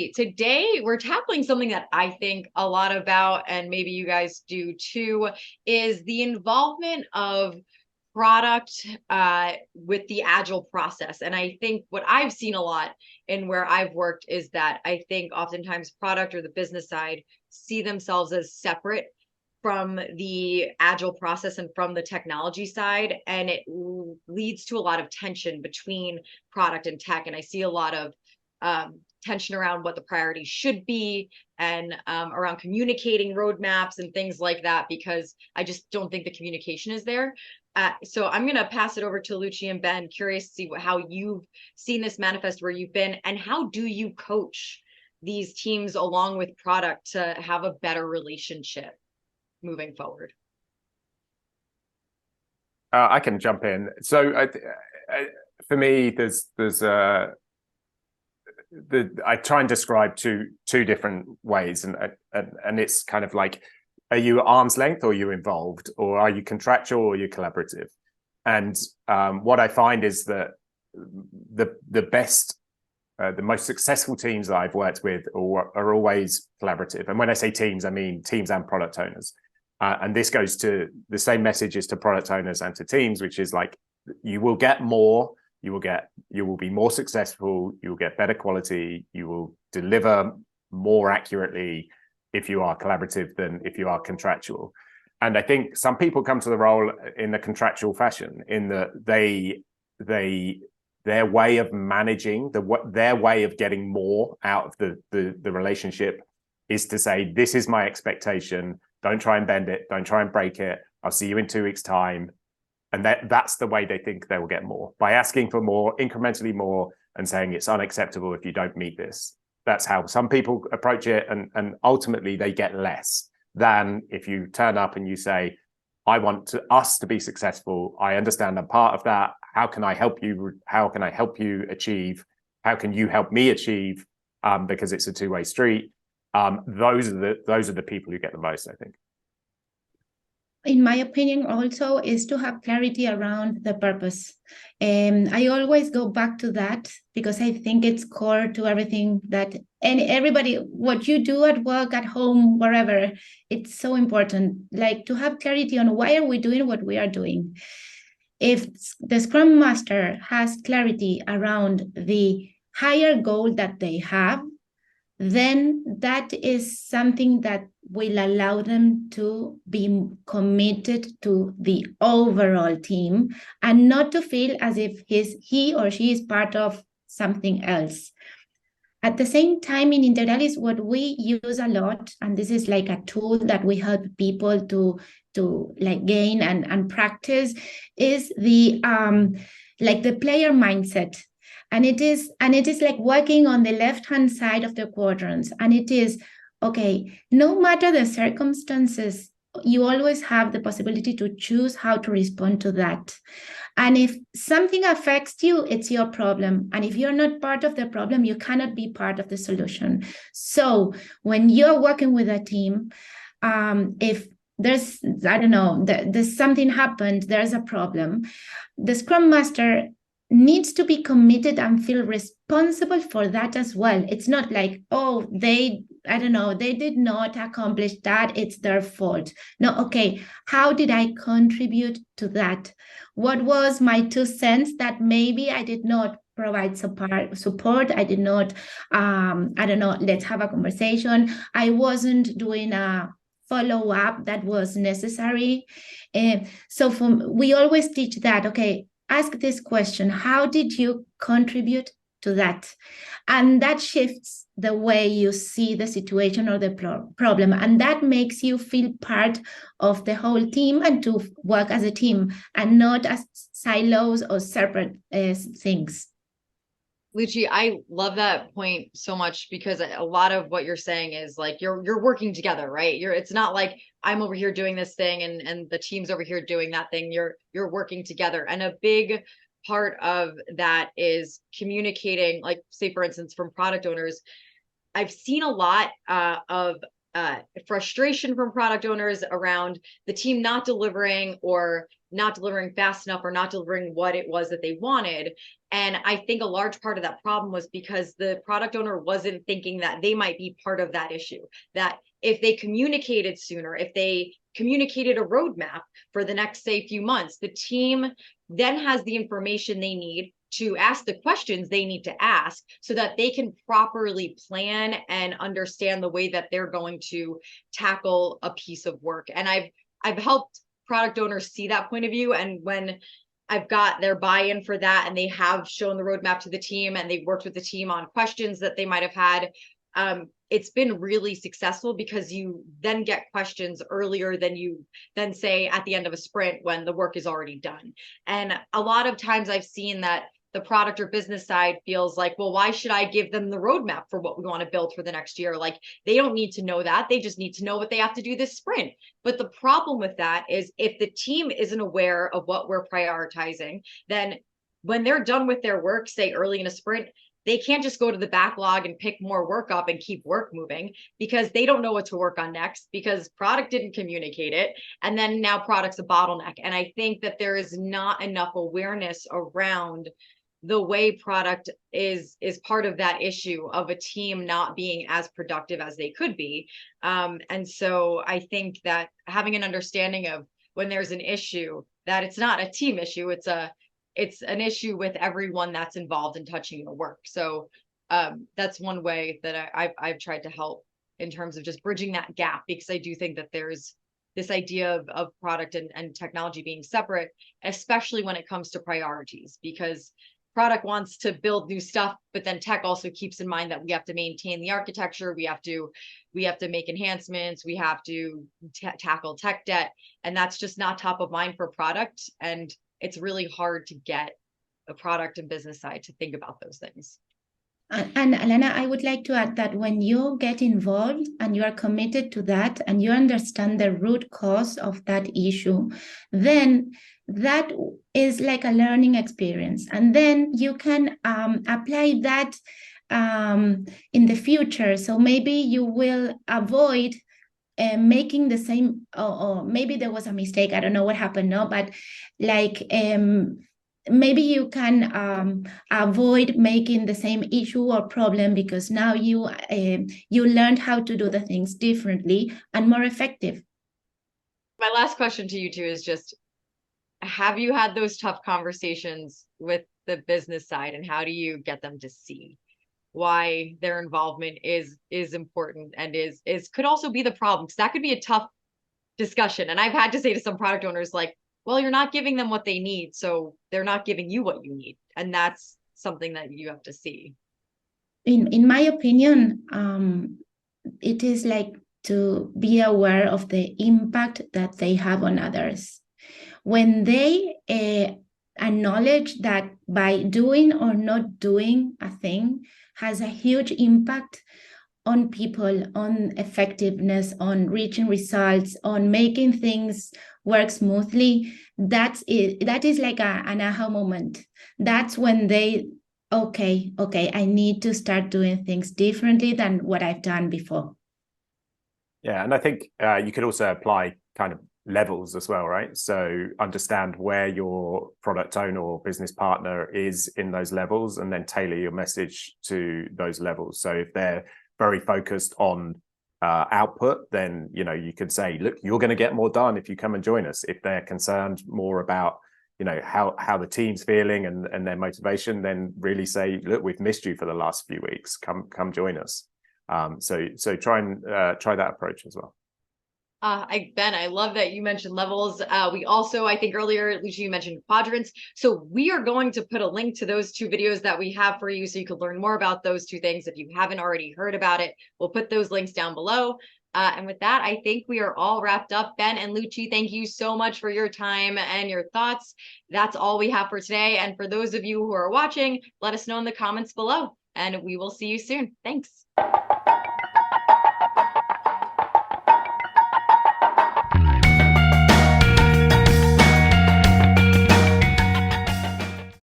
Luci, today we're tackling something that I think a lot about, and maybe you guys do too, is the involvement of product with the agile process. And I think what I've seen a lot in where I've worked is that I think oftentimes product or the business side see themselves as separate from the agile process and from the technology side, and it leads to a lot of tension between product and tech. And I see a lot of tension around what the priorities should be, and around communicating roadmaps and things like that, because I just don't think the communication is there. So I'm going to pass it over to Luci and Ben. Curious to see how you've seen this manifest where you've been, and how do you coach these teams along with product to have a better relationship moving forward? I can jump in. So for me, I try and describe two different ways, and it's kind of like, are you arm's length or are you involved, or are you contractual or are you collaborative? And what I find is that the best, the most successful teams that I've worked with are always collaborative. And when I say teams, I mean teams and product owners. And this goes to the same messages to product owners and to teams, which is like, you will get more, you will be more successful, you will get better quality, you will deliver more accurately if you are collaborative than if you are contractual. And I think some people come to the role in the contractual fashion, in that their way of managing, their way of getting more out of the relationship is to say, this is my expectation, don't try and bend it, don't try and break it, I'll see you in 2 weeks' time. And that's the way they think they will get more, by asking for more, incrementally more, and saying it's unacceptable if you don't meet this. That's how some people approach it, and ultimately they get less than if you turn up and you say, I want us to be successful, I understand I'm part of that, how can I help you, how can I help you achieve, how can you help me achieve, because it's a two-way street. Those are the people who get the most, I think. In my opinion, also, is to have clarity around the purpose. And I always go back to that because I think it's core to everything and everybody, what you do at work, at home, wherever, it's so important, like to have clarity on why are we doing what we are doing. If the Scrum Master has clarity around the higher goal that they have, then that is something that will allow them to be committed to the overall team and not to feel as if he or she is part of something else. At the same time, in Integralis, what we use a lot, and this is like a tool that we help people to like gain and practice, is the player mindset. And it is like working on the left-hand side of the quadrants. And it is, okay, no matter the circumstances, you always have the possibility to choose how to respond to that. And if something affects you, it's your problem. And if you're not part of the problem, you cannot be part of the solution. So when you're working with a team, if there's, I don't know, there's something happened, there's a problem, the Scrum Master needs to be committed and feel responsible for that as well. It's not like, oh, they did not accomplish that, it's their fault. No, okay, how did I contribute to that? What was my 2 cents that maybe I did not provide support? I did not, let's have a conversation. I wasn't doing a follow-up that was necessary. So we always teach that, okay, ask this question, how did you contribute to that? And that shifts the way you see the situation or the problem. And that makes you feel part of the whole team and to work as a team and not as silos or separate things. Luci, I love that point so much, because a lot of what you're saying is like you're working together, right? It's not like I'm over here doing this thing and the team's over here doing that thing. You're working together. And a big part of that is communicating, like say for instance, from product owners, I've seen a lot of frustration from product owners around the team not delivering, or not delivering fast enough, or not delivering what it was that they wanted. And I think a large part of that problem was because the product owner wasn't thinking that they might be part of that issue, that if they communicated sooner, if they communicated a roadmap for the next, say, few months, the team then has the information they need to ask the questions they need to ask, so that they can properly plan and understand the way that they're going to tackle a piece of work. And I've helped product owners see that point of view. And when I've got their buy-in for that, and they have shown the roadmap to the team, and they've worked with the team on questions that they might have had, it's been really successful, because you then get questions earlier than say at the end of a sprint when the work is already done. And a lot of times I've seen that the product or business side feels like, well, why should I give them the roadmap for what we want to build for the next year? Like, they don't need to know that. They just need to know what they have to do this sprint. But the problem with that is, if the team isn't aware of what we're prioritizing, then when they're done with their work, say early in a sprint, they can't just go to the backlog and pick more work up and keep work moving, because they don't know what to work on next, because product didn't communicate it. And then now product's a bottleneck. And I think that there is not enough awareness around the way product is part of that issue of a team not being as productive as they could be. And so I think that having an understanding of when there's an issue, that it's not a team issue, it's an issue with everyone that's involved in touching your work. So that's one way that I've tried to help in terms of just bridging that gap, because I do think that there's this idea of product and technology being separate, especially when it comes to priorities, because product wants to build new stuff, but then tech also keeps in mind that we have to maintain the architecture, we have to make enhancements, we have to tackle tech debt, and that's just not top of mind for product. And it's really hard to get a product and business side to think about those things. And Alana, I would like to add that when you get involved and you are committed to that, and you understand the root cause of that issue, then that is like a learning experience. And then you can apply that in the future. So maybe you will avoid making the same, or maybe there was a mistake. I don't know what happened, no, but like, maybe you can avoid making the same issue or problem, because now you learned how to do the things differently and more effective. My last question to you two is just, have you had those tough conversations with the business side, and how do you get them to see why their involvement is important, and could also be the problem? Because that could be a tough discussion. And I've had to say to some product owners, like, well, you're not giving them what they need, so they're not giving you what you need. And that's something that you have to see. In my opinion, it is like to be aware of the impact that they have on others. When they acknowledge that by doing or not doing a thing has a huge impact on people, on effectiveness, on reaching results, on making things work smoothly, that is like an aha moment. That's when they, okay, I need to start doing things differently than what I've done before. Yeah, and I think you could also apply kind of levels as well, right? So understand where your product owner or business partner is in those levels, and then tailor your message to those levels. So if they're very focused on output, then you could say, look, you're going to get more done if you come and join us. If they're concerned more about how the team's feeling and their motivation, then really say, look, we've missed you for the last few weeks, come join us. So try that approach as well. Ben, I love that you mentioned levels. We also, I think earlier, Lucia, you mentioned quadrants. So we are going to put a link to those two videos that we have for you, so you can learn more about those two things. If you haven't already heard about it, we'll put those links down below. And with that, I think we are all wrapped up. Ben and Lucia, thank you so much for your time and your thoughts. That's all we have for today. And for those of you who are watching, let us know in the comments below, and we will see you soon. Thanks.